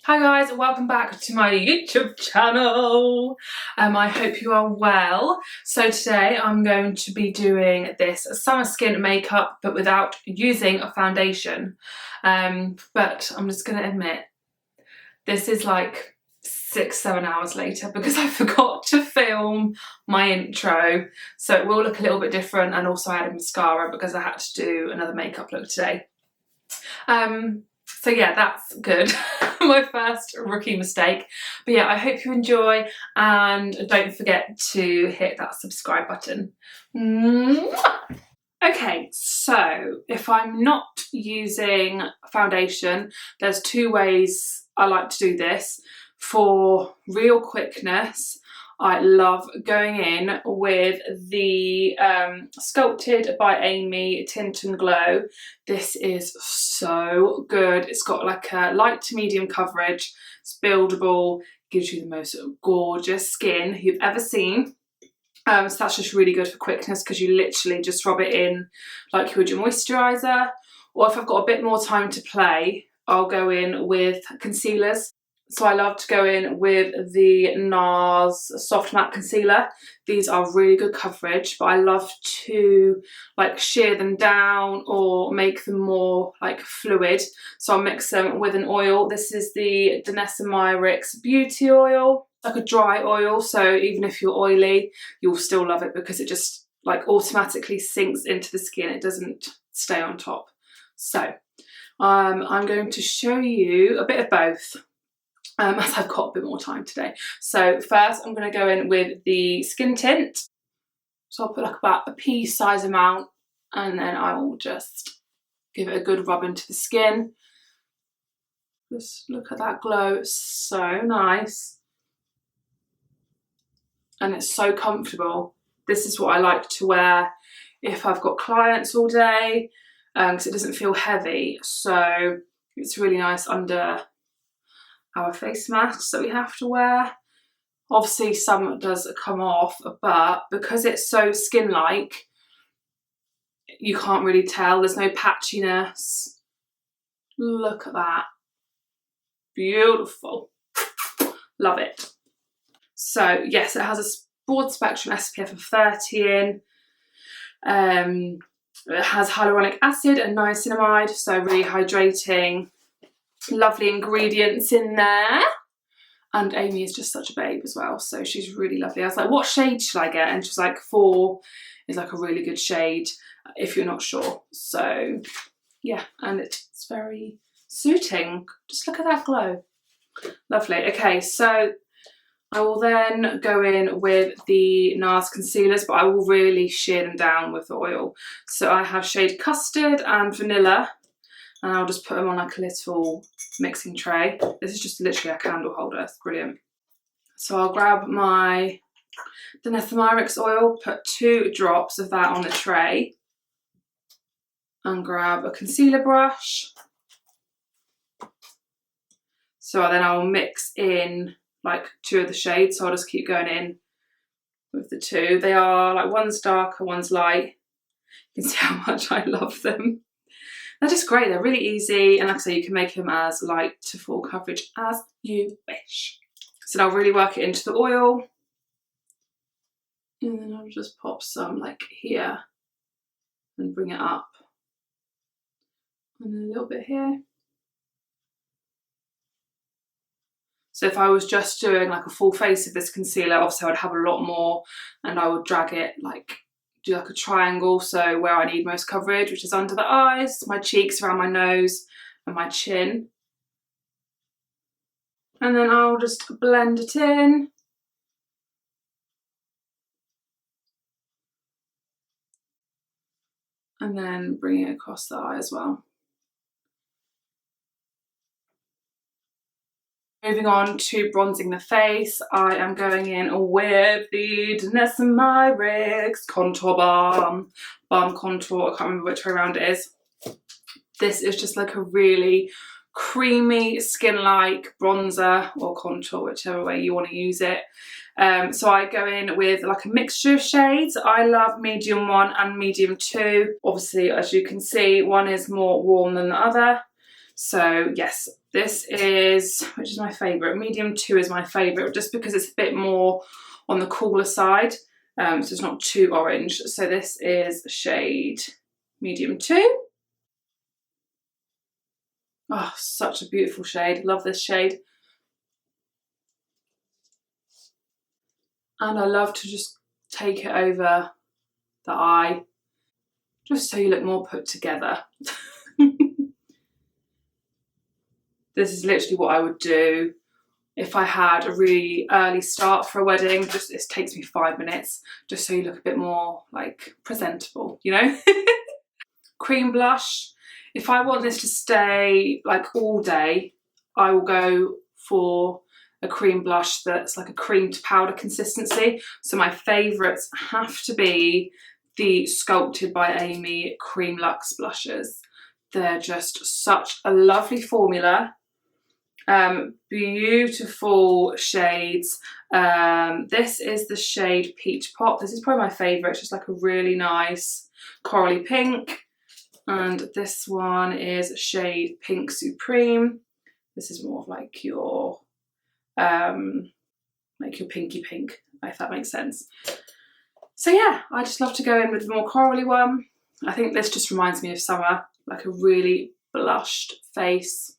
Hi guys, welcome back to my YouTube channel. I hope you are well. So today I'm going to be doing this summer skin makeup but without using a foundation. But I'm just going to admit, this is like 6-7 hours later because I forgot to film my intro. So it will look a little bit different, and also I added mascara because I had to do another makeup look today. So yeah, that's good. My first rookie mistake. But yeah, I hope you enjoy, and don't forget to hit that subscribe button. Okay, so if I'm not using foundation, there's two ways I like to do this. For real quickness, I love going in with the Sculpted by Amy Tint and Glow. This is so good. It's got like a light to medium coverage, it's buildable, gives you the most gorgeous skin you've ever seen. So that's just really good for quickness because you literally just rub it in like you would your moisturiser. Or if I've got a bit more time to play, I'll go in with concealers. So I love to go in with the NARS Soft Matte Concealer. These are really good coverage, but I love to like sheer them down or make them more like fluid. So I'll mix them with an oil. This is the Danessa Myricks Beauty Oil, like a dry oil. So even if you're oily, you'll still love it because it just like automatically sinks into the skin. It doesn't stay on top. So I'm going to show you a bit of both. As I've got a bit more time today. So first I'm going to go in with the skin tint. So I'll put like about a pea size amount, and then I will just give it a good rub into the skin. Just look at that glow, it's so nice. And it's so comfortable. This is what I like to wear if I've got clients all day, because it doesn't feel heavy. So it's really nice under our face masks that we have to wear. Obviously some does come off, but because it's so skin-like, you can't really tell. There's no patchiness. Look at that. Beautiful. Love it. So yes, it has a broad spectrum SPF of 30 in. It has hyaluronic acid and niacinamide, so really hydrating. Lovely ingredients in there, and Amy is just such a babe as well, so she's really lovely. I was like, what shade should I get? And she's like, 4 is like a really good shade if you're not sure. So yeah, and it's very suiting. Just look at that glow. Lovely. Okay, so I will then go in with the NARS concealers, but I will really sheer them down with the oil. So I have shade Custard and Vanilla, and I'll just put them on like a little mixing tray. This is just literally a candle holder, it's brilliant. So I'll grab my Danessa Myricks oil, put 2 drops of that on the tray, and grab a concealer brush. So then I'll mix in like 2 of the shades, so I'll just keep going in with the 2. They are like, one's darker, one's light. You can see how much I love them. They're just great, they're really easy, and like I say, you can make them as light to full coverage as you wish. So I'll really work it into the oil, and then I'll just pop some like here and bring it up, and then a little bit here. So if I was just doing like a full face of this concealer, obviously I would have a lot more, and I would drag it like, do like a triangle, so where I need most coverage, which is under the eyes, my cheeks, around my nose and my chin. And then I'll just blend it in. And then bring it across the eye as well. Moving on to bronzing the face, I am going in with the Danessa Myricks Contour Balm Contour. I can't remember which way around it is. This is just like a really creamy skin-like bronzer or contour, whichever way you want to use it. So I go in with like a mixture of shades. I love medium 1 and medium 2. Obviously, as you can see, one is more warm than the other. So yes, this is, which is my favourite? Medium 2 is my favourite, just because it's a bit more on the cooler side, so it's not too orange. So this is shade medium 2. Oh, such a beautiful shade. Love this shade. And I love to just take it over the eye, just so you look more put together. This is literally what I would do if I had a really early start for a wedding. Just, it takes me 5 minutes, just so you look a bit more like presentable, you know? Cream blush. If I want this to stay like all day, I will go for a cream blush that's like a cream to powder consistency. So my favourites have to be the Sculpted by Amy Cream Luxe blushes. They're just such a lovely formula. Beautiful shades. This is the shade Peach Pop. This is probably my favourite. It's just like a really nice corally pink. And this one is shade Pink Supreme. This is more of like your pinky pink, if that makes sense. So yeah, I just love to go in with the more corally one. I think this just reminds me of summer, like a really blushed face.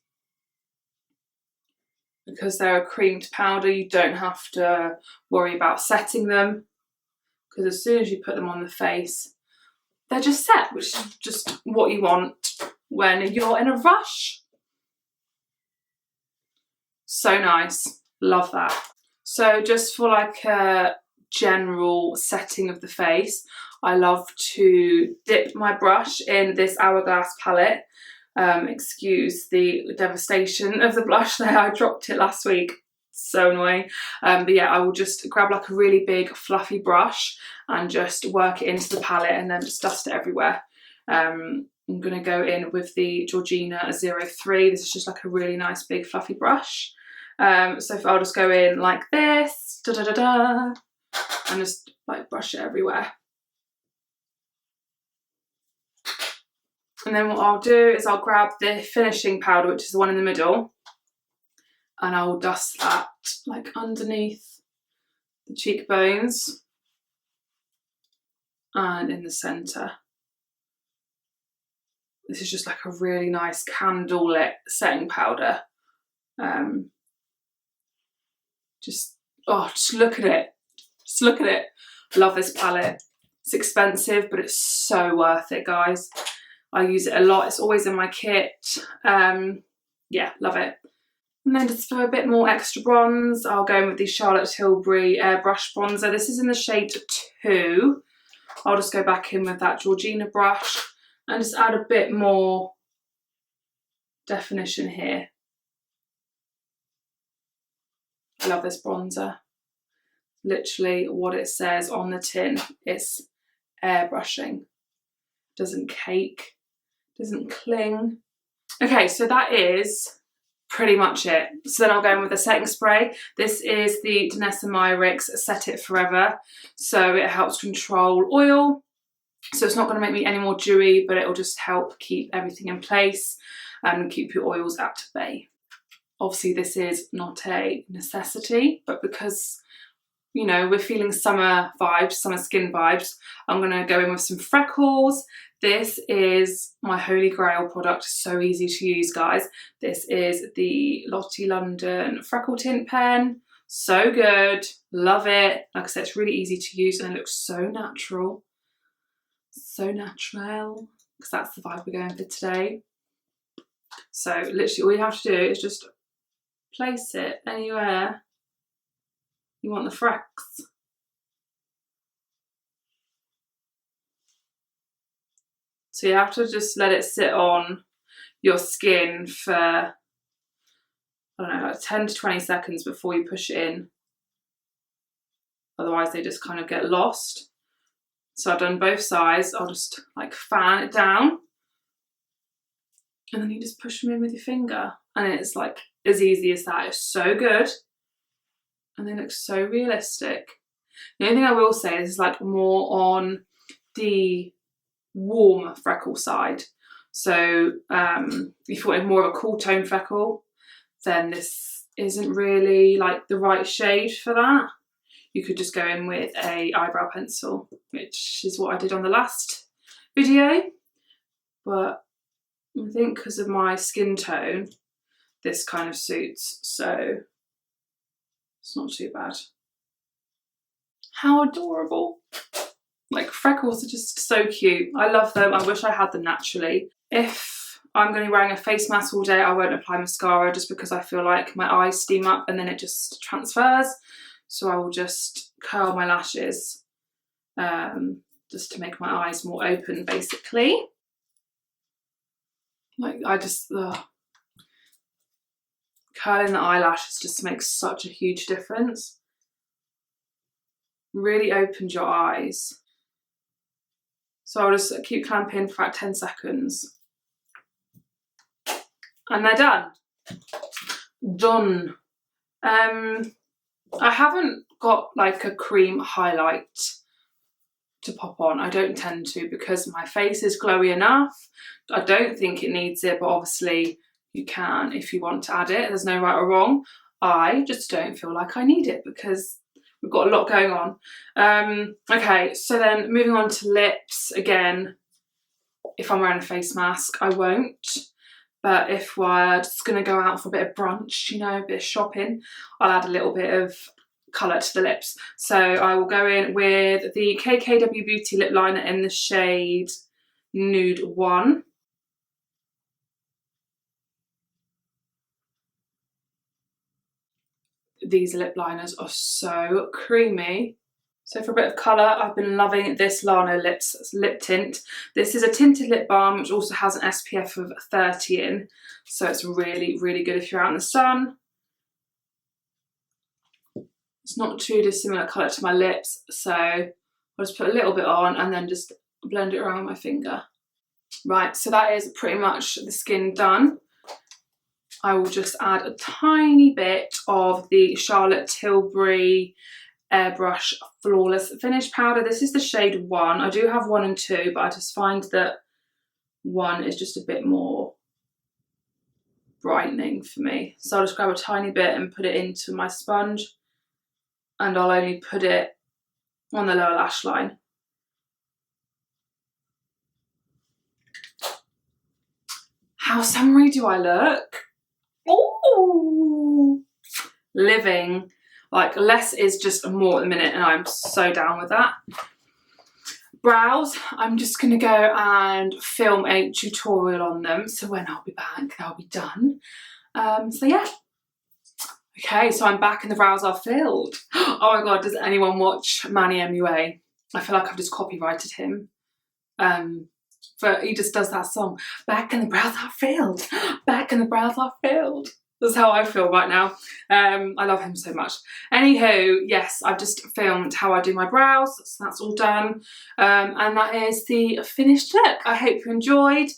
Because they're a cream to powder, you don't have to worry about setting them, because as soon as you put them on the face, they're just set, which is just what you want when you're in a rush. So nice, love that. So just for like a general setting of the face, I love to dip my brush in this Hourglass palette. Excuse the devastation of the blush there, I dropped it last week, so annoying. But yeah, I will just grab like a really big fluffy brush and just work it into the palette and then just dust it everywhere. I'm going to go in with the Georgina 03. This is just like a really nice big fluffy brush. So if I'll just go in like this, da da da da, and just like brush it everywhere. And then what I'll do is I'll grab the finishing powder, which is the one in the middle, and I'll dust that like underneath the cheekbones and in the centre. This is just like a really nice candlelit setting powder. Just look at it. Just look at it. Love this palette. It's expensive, but it's so worth it, guys. I use it a lot. It's always in my kit. Yeah, love it. And then just for a bit more extra bronze, I'll go in with the Charlotte Tilbury Airbrush Bronzer. This is in the shade 2. I'll just go back in with that Georgina brush and just add a bit more definition here. I love this bronzer. Literally what it says on the tin. It's airbrushing. Doesn't cake, doesn't cling. Okay, so that is pretty much it. So then I'll go in with a setting spray. This is the Danessa Myricks Set It Forever. So it helps control oil. So it's not going to make me any more dewy, but it'll just help keep everything in place and keep your oils at bay. Obviously this is not a necessity, but because, you know, we're feeling summer vibes, summer skin vibes, I'm going to go in with some Freckles. This is my holy grail product, so easy to use, guys. This is the Lottie London Freckle Tint Pen. So good, love it. Like I said, it's really easy to use and it looks so natural. So natural, because that's the vibe we're going for today. So literally all you have to do is just place it anywhere you want the frecks. So you have to just let it sit on your skin for, I don't know, like 10 to 20 seconds before you push it in. Otherwise they just kind of get lost. So I've done both sides. I'll just like fan it down. And then you just push them in with your finger. And it's like as easy as that. It's so good. And they look so realistic. The only thing I will say is like more on the warm freckle side. So if you wanted more of a cool tone freckle, then this isn't really like the right shade for that. You could just go in with a eyebrow pencil, which is what I did on the last video. But I think because of my skin tone, this kind of suits, so it's not too bad. How adorable. Like, freckles are just so cute. I love them. I wish I had them naturally. If I'm going to be wearing a face mask all day, I won't apply mascara just because I feel like my eyes steam up and then it just transfers. So I will just curl my lashes just to make my eyes more open, basically. Like, I just, curling the eyelashes just makes such a huge difference. Really opens your eyes. So I'll just keep clamping for about 10 seconds. And they're done. Done. I haven't got like a cream highlight to pop on. I don't tend to, because my face is glowy enough. I don't think it needs it, but obviously you can if you want to add it. There's no right or wrong. I just don't feel like I need it because we've got a lot going on. Okay, so then moving on to lips. Again, if I'm wearing a face mask, I won't. But if we're just going to go out for a bit of brunch, you know, a bit of shopping, I'll add a little bit of colour to the lips. So I will go in with the KKW Beauty lip liner in the shade Nude 1. These lip liners are so creamy. So for a bit of colour, I've been loving this Lano lip tint. This is a tinted lip balm which also has an SPF of 30 in. So it's really, really good if you're out in the sun. It's not too dissimilar colour to my lips, so I'll just put a little bit on and then just blend it around my finger. Right, so that is pretty much the skin done. I will just add a tiny bit of the Charlotte Tilbury Airbrush Flawless Finish Powder. This is the shade 1. I do have 1 and 2, but I just find that 1 is just a bit more brightening for me. So I'll just grab a tiny bit and put it into my sponge, and I'll only put it on the lower lash line. How summery do I look? Ooh, living. Like, less is just more at the minute, and I'm so down with that. Brows, I'm just going to go and film a tutorial on them, so when I'll be back, they'll be done. So yeah. Okay, so I'm back and the brows are filled. Oh my god, does anyone watch Manny MUA? I feel like I've just copyrighted him. But he just does that song, back and the brows are filled, back and the brows are filled. That's how I feel right now. I love him so much. Anywho, yes, I've just filmed how I do my brows, so that's all done. And that is the finished look. I hope you enjoyed.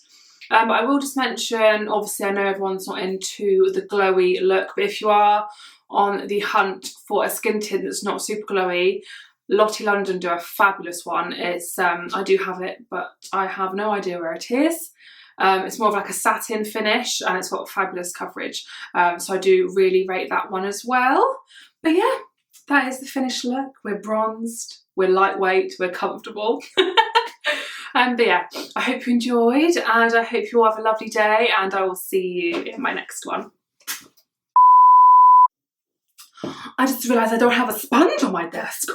But I will just mention, obviously I know everyone's not into the glowy look, but if you are on the hunt for a skin tint that's not super glowy, Lottie London do a fabulous one. It's I do have it, but I have no idea where it is. It's more of like a satin finish and it's got fabulous coverage. So I do really rate that one as well. But yeah, that is the finished look. We're bronzed, we're lightweight, we're comfortable. But yeah, I hope you enjoyed and I hope you all have a lovely day, and I will see you in my next one. I just realised I don't have a sponge on my desk.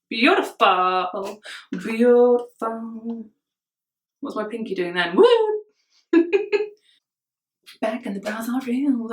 Beautiful, beautiful. What's my pinky doing then? Woo! Back and the brows are real.